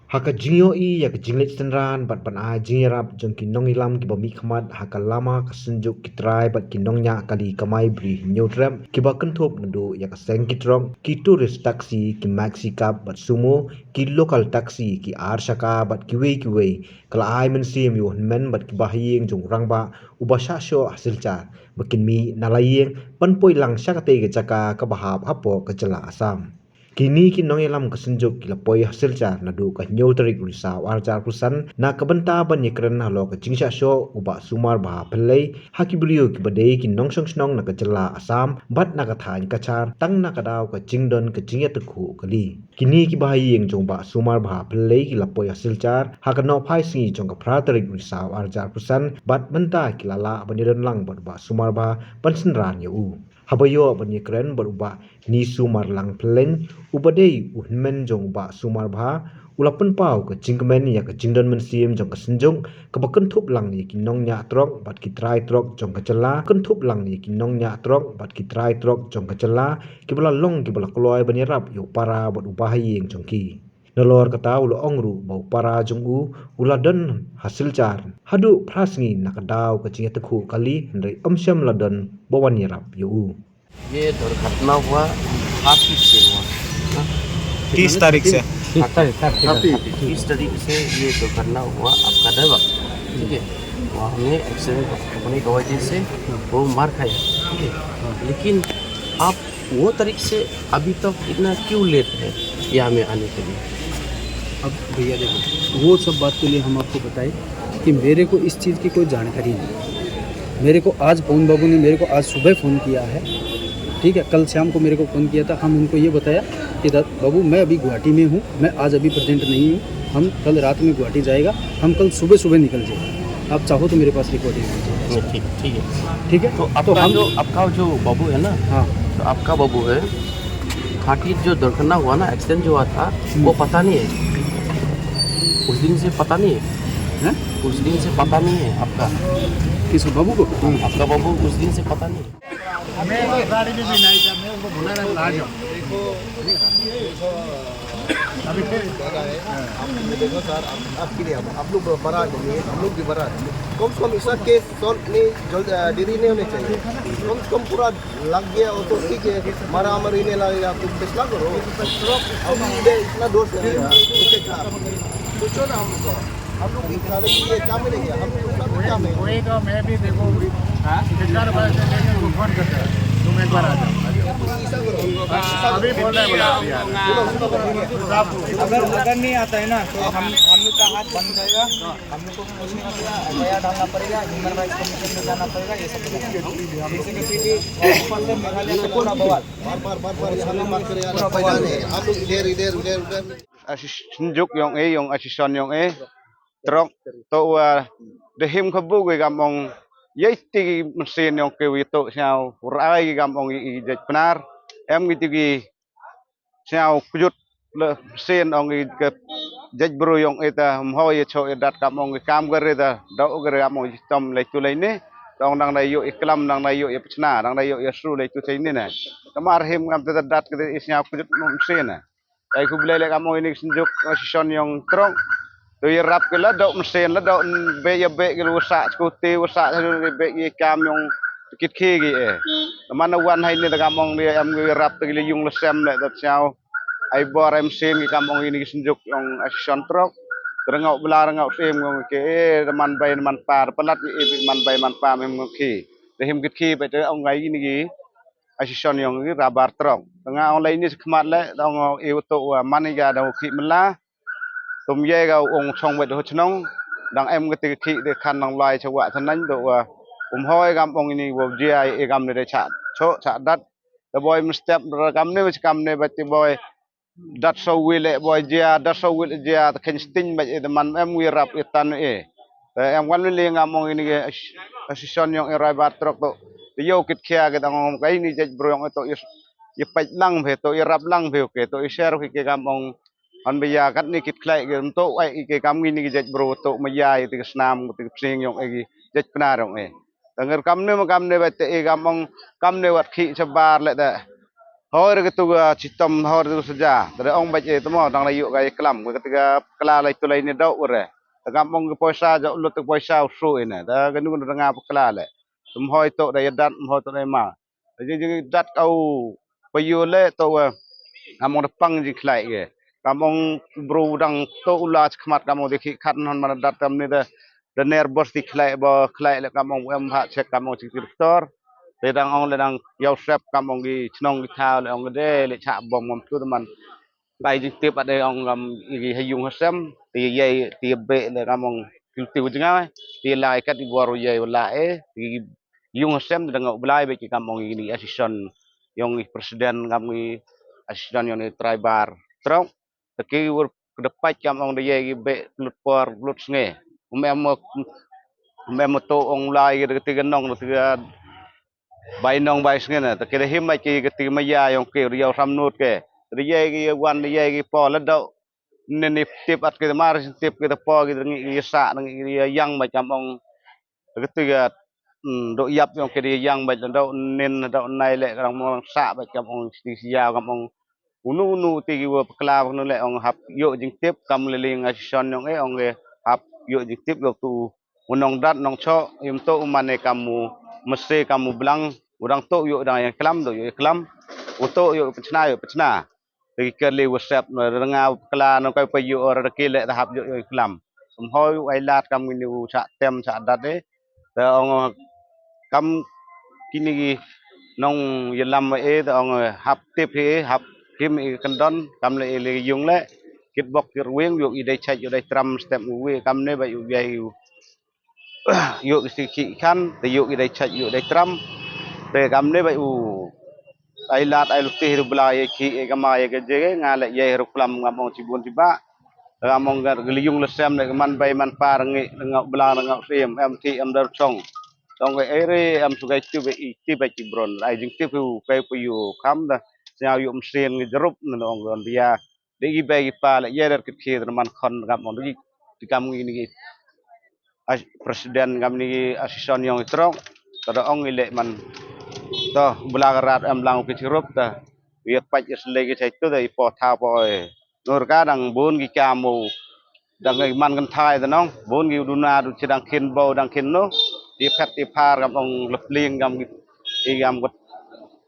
Haka jingyo I ya jinglet senran bat ban a jingrap jong kinong ilam ki bami khamat haka lama kasunjuk kitrai bat kinong nya kali kamai bri nyotram ki ba kenthop ndu ya seng kitrong ki tourist taxi ki maxi cab bat sumo ki local taxi ki arshaka bat ki wei kala ai men sim yo men bat ki bahiyeng jong rangba ubasha sho hasil cha bakin mi nalayeng panpoi lang syakate ge chaka ka bahap hapo ka jala asam kini kinong elam kesenjuk kila poi hasil car nadu ka nyotarik risa warjar kusan na kabenta ban yekren halo ka jingsha sho uba sumar ba pelai haki brio ki badai kinong song snong na ka jala asam bat na ka thain kachar tang na ka daw ka jingdon ka jingya tekhu kali kini ki bahai yeng jong ba sumar ba pelai kila poi hasil car haka no phai singi jong ka pratarik risa warjar kusan bat benta kila la baniran lang ba sumar ba pansin ran yu habayo banyekren beruba ni sumar lang pleng ubadei unmen jong ba sumar bha ulapan pau ke jingmen ya ke jingdon men sim jong ke senjong ke baken thup lang ni kinong nya trok bat ki trai trok jong ke jela ken thup lang ni kinong nya trok bat ki trai trok jong ke jela ki bala long ki bala kloi banyerap yo para bat ubah yeng jong ki Nolor kata ulo ongru bau para jonggu uladan hasil car hadu prasngi nakadaw ke jinga tekhu kali hendrai omsyam ladan bawan yerap yu ये दुर्घटना हुआ 8 से हुआ 30 तारीख से 30 तारीख से ये दुर्घटना हुआ आपका ड्राइवर ठीक है वहाँ हमें एक्सीडेंट होने की वजह से वो मार खाया ठीक है लेकिन आप वो तारीख से अभी तक इतना क्यों लेट है यहाँ में आने के लिए अब भैया देखो वो सब बात के लिए हम आपको बताएं कि मेरे को इस चीज़ की कोई जानकारी नहीं। मेरे को आज पवन बाबू ने मेरे को आज सुबह फ़ोन किया है, ठीक है। कल शाम को मेरे को फ़ोन किया था। हम उनको ये बताया कि बाबू मैं अभी गुवाहाटी में हूँ, मैं आज अभी प्रेजेंट नहीं हूँ, हम कल रात में गुवाहाटी जाएगा, हम कल सुबह सुबह निकल जाएगा। आप चाहो तो मेरे पास रिकॉर्डिंग ठीक है ठीक है। तो आपका जो बाबू है ना, हाँ तो आपका बाबू है खाटी जो दुर्घटना हुआ ना, एक्सीडेंट जो हुआ था वो पता नहीं है उस दिन से पता नहीं है, उस दिन से पता नहीं है आपका किस बाबू को? आपका बाबू उस दिन से पता नहीं है। मैं गाड़ी में भी नहीं था, मैं उनको बोला ना आ जाओ। अभी फिर देखो सर, आपके लिए आप लोग बारात होंगे, हम लोग भी बारात। कम से कम इसका केस सॉल्व नहीं जल्द देरी नहीं होनी चाहिए। कम से कम पूरा लग गया और तो ठीक है, मारा मरी नहीं लगेगा, तुम फैसला करो। अभी इतना दोस्त है, सोचो ना हम लोग ये काम ही नहीं किया, हम लोग का काम है। वही तो मैं भी देखो 4 बजे से लेके उनको फोन करता है, तुम एक बार आ जाओ। अभी बोल रहे हैं अगर नहीं आता है ना तो हम लोग का हाथ बंद जाएगा, हम लोग को कुछ नहीं होगा, एफआईआर डालना पड़ेगा, ह्यूमन राइट्स कमीशन में जाना पड़ेगा, ये सब जैसे कि पीटी ऊपर से मेघालय से पूरा बवाल बार यहाँ बात करें यार, पहचान है आप लोग इधर Sinjuk yang yang asison yang trok to dehim khabu ge gamong yesti mesin yang ke witu sao rai gamong I benar em gitu sao kujut le mesin ong ke jej bro yang eta hoy cho dat gamong kam gare da do gare gamong tom le tu le ne dong nang dayu iklam nang dayu ya pecna nang dayu ya sru le tu ini ne kamar him gam dat ke isnya kujut mesin ne Ay kublay le kamo ini sinjuk sison yang terong. Tu rap ke la dok mesin la dok be ya be ke rusak skuti rusak be ye kam yang kit ke ge mana wan hai ni ta kamong dia am ge rap ke le yung le sem le ta chao ai bor em mesin ke kamong ini sinjuk yang sison terong. Terengau belar rengau sem ngong ke man bay man par pelat man bay man pa mem ki. Dehim kit ki be te ong ngai ni ge asison yang ini rabar terong. Tengah orang lain ni sekemat le, dong itu maniga dong ki mela, tum ye gau ong chong wet ho chnong, dang em ketika ki de kan dong lai chawa thanan do hoi gam ong ini wo dia gam ne chat cho chat dat the boy step gam ne bati boy dat so wile boy dia dat so wile dia ken sting ba de man em wi rap itan em wan le gam ong ini asison yang rabar trok to yo kit kia ke dang kai ni jej bro yang to ye paj lang phe to ye rap lang phe ke to share ke gamong an biya kat ni kit klai ke to ai ke kam ni jej bro to maya ti snam ti sing yong ai jej pna rong danger kam ne ba te gamong kam ne wat khi chabar le da Hoi ke tu citom hoi tu saja. Dari ong baca itu mau dang layu gaya kelam. Ketika kela lai tu lai ni dau ure. Kampung ke poisa jauh lu tu poisa usu ini. Dah kenu kenu dengar kela le. Tum hoi tu daya dat, hoi tu daya ma. Jadi dat kau payu le tu kampung depang ji kelai ke. Kampung bro dang tu ulas kemat kampung dikit kat non mana dat kam ni dah. Dan nervous di kelai le kampung hak cek kampung cik direktor. Ledang ong ledang yau sep kampung gi chnong gi thao le ong de le cha bom ngam tu man bai ji tip ade ong ngam gi hayung hasem ti ye ti be le kampung ti janga ti lai kat di boru ye wala ti yung hasem dang blai be ki kampung gi assistant yong presiden ngam gi assistant yong tribar trong ki wor kedepat kampung de ye gi be lut por lut snge mem to ong lai gi ti genong ti bay nong bay singen na kira him mai ki ti maya yong ke riau samnut ke riye gi wan riye gi po la do ne tip at ke mar tip ke po gi ngi sa ngi yang ma cham ong ke ti ga do yap yong ke yang ba do nen do nai le rang mo sa ba cham ong ti sia kam ong unu ti gi wo kla nu le ong hap yo jing tip kam le ling a shon yong e ong ge hap yo jing tip go tu unong dat nong cho yum to mane kamu mesti kamu bilang orang tu yuk dah yang kelam tu yuk kelam utuk yuk pecna jadi kerli WhatsApp dengar kelan kau pergi orang kile tahap yuk kelam semhoi wailat kamu ni cak tem cak dat ong kam kini gi nong yelam ong hap tip hap kim kendon kam le yung le kit bok kir wing yuk idai chat yuk idai tram step we kam ne ba yuk yuk sikit kan yuk idai chat yuk idai tram te kam ne ba ai lat ai lutih ru bla ye ki e kama ye ge je ngale ye ru klam ngamong cibun tiba ngamong gar geliung lesem ne man bay man par ngi ngau bla ngau sim em ti em dar chong tong ge ere em su gai tu be i ti ba ki bron ai jing ti pu kai pu yu kam da nya yu em sien ngi jerup ne ong gon dia de gi be gi pa le ye dar kit ki man khon ngamong di kam ngi ni presiden ngam ni asison yong itrong kada ong ile man to belagarat em lang ke chirup ta wiat pach isle ke chai tu dai po tha po nur ka dang bun gi kamu dang ngai man kan thai ta nong bun gi duna du chidang kin bo dang kin no ti phat ti phar gam ong lep ling gam gi gam got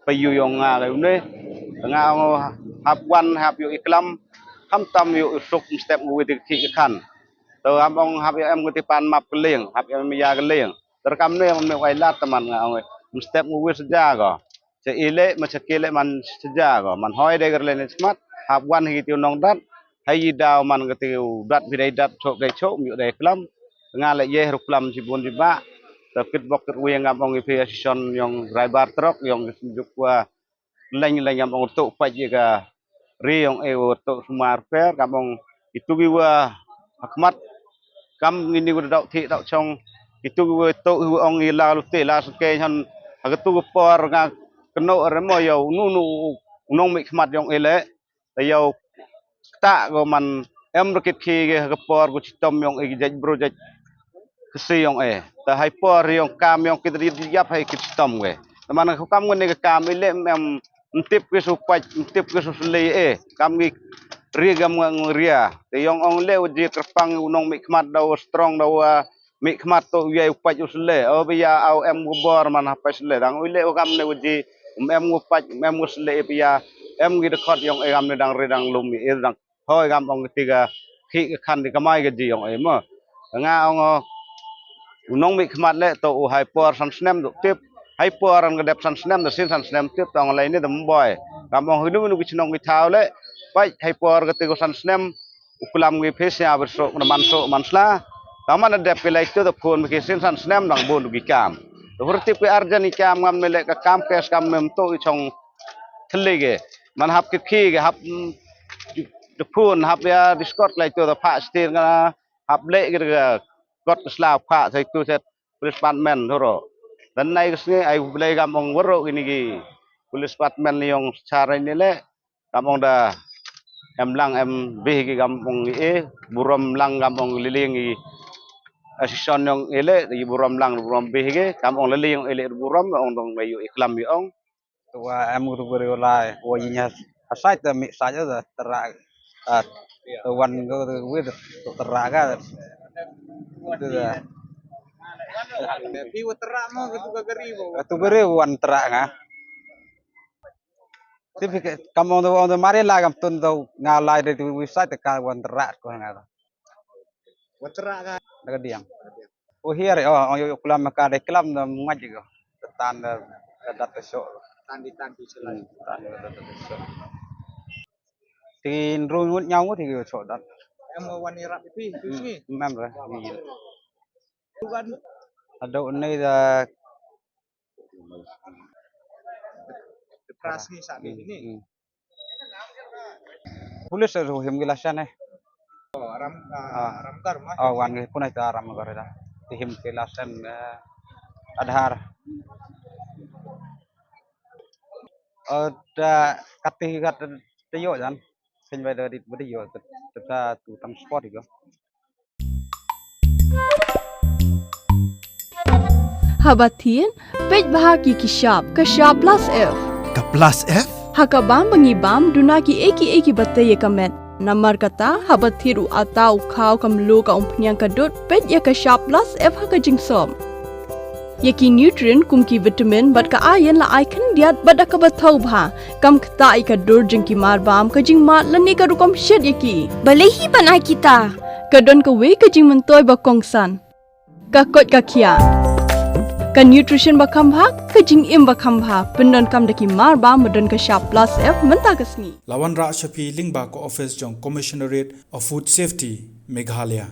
pe yu yong nga ga ne nga ong hap wan hap yu iklam ham tam yu suk step ngi ti ki kan to am ong hap em ngi ti pan map keling hap em ya keling terkam ne me wai lat teman nga ong step ngi saja go se ile ma sekile man saja go man hoi de gerle ne smart hap wan hi ti nong dat hay daw man ga ti dat bi dai dat chok dai chok mi dai klam nga le ye ru klam si bun di ba ta kit bok kit wi ngam ong fi station yong driver truck yong juk wa leng leng ngam ong tu pa ji ga ri yong e wo tu smar per ngam ong itu bi wa hakmat kam ngini wa dau thi dau chong itu wa tu ong ila lu te la ke han aga tu por nga keno re mo yo nu nong mi khmat yong ele ta yo ta go man em rokit ki ge ga por gu chitom yong e jej bro jej kesi yong e ta hai por yong kam yong kit ri yap hai kit chitom ge ta man ko kam ngene ga kam ile em tip ke su pach tip ke su le e kam gi ri gam ria te yong ong le uji kerpang unong mi khmat daw strong daw mi khmat to ye upach usle o biya au em gubor man hapas le dang ule o kam ne uji em upach em usle biya em gi dekhot yong e gam ne dang redang lum e dang hoi gam ong tiga khi khan di kamai ge ji yong e mo nga ong unong mi khmat le to u hai por san snem du tip hai por ang dep san snem da sin san snem tip tong lai ne dam boy gam ong hunu nu gi chnong gi thau le pai hai por ge te go san snem ukulam gi phes ya ber so man sla taman dep ke lai to da phone ke sin san snem dang bon gi kam to hurti pe arjan i kam ngam le ka kam kes kam mem to i chong thle ge man hap ke khi ge hap the phone hap ya discord lai to da pha stir nga hap le ge got slav pha sai tu set police department thoro dan nai ke ai blai gam ong woro ini gi police department yong cara ni le gam ong da em lang em bih gi gam ong e buram lang gam ong liling gi asison yong ele di buram lang buram bih ge gam ong liling ele buram ong dong bayu iklam yong tua em guru guru lai woyinya asai ta mi saja da terak wan go with teraga itu dah Ibu terak mau gitu geri bo. tu guru wan terak nga tapi kamu on mari lah kam tun tau ngalai dari website ka wan terak ko nga Terak kan. daga diam oh here yo kulam ka reklam da ngaji go tan da data show Tandi selain. tin rungut nhau thì chỗ đó Em mau wani rap itu sini. mem rồi Bukan ada ini da depresi saat ini. pulis rồi hiểm cái lasan này Ramkar mah. wan cái punai ta ram gore da hiểm cái lasan adhar da kati kat tayo jan sen vai da di video ta tu transport itu Habatin, pej bahagi kishap, kashap plus F. Ka plus F? Hakabam mangibam dunaki eki bataya kamet. Namar kata habatiru atau kau kamlu ka umpnyang kadut pej ya kashap plus F haka jingsom. Yaki nutrient kumki vitamin bat ka ayan la icon diat bat ka batau bha kam kta ika dur jingki marbam ka jingma lani ka rukom shed yaki. Balehi banai kita. Kadon ka we ka jing mentoy ba kongsan. Ka kot ka kia. Ka nutrition ba kambha ka jing im ba kambha pendon kam daki marba medon ka sharp plus F menta kasni. Lawan Ra Shafi Lingba ko office jong Commissionerate of Food Safety Meghalaya.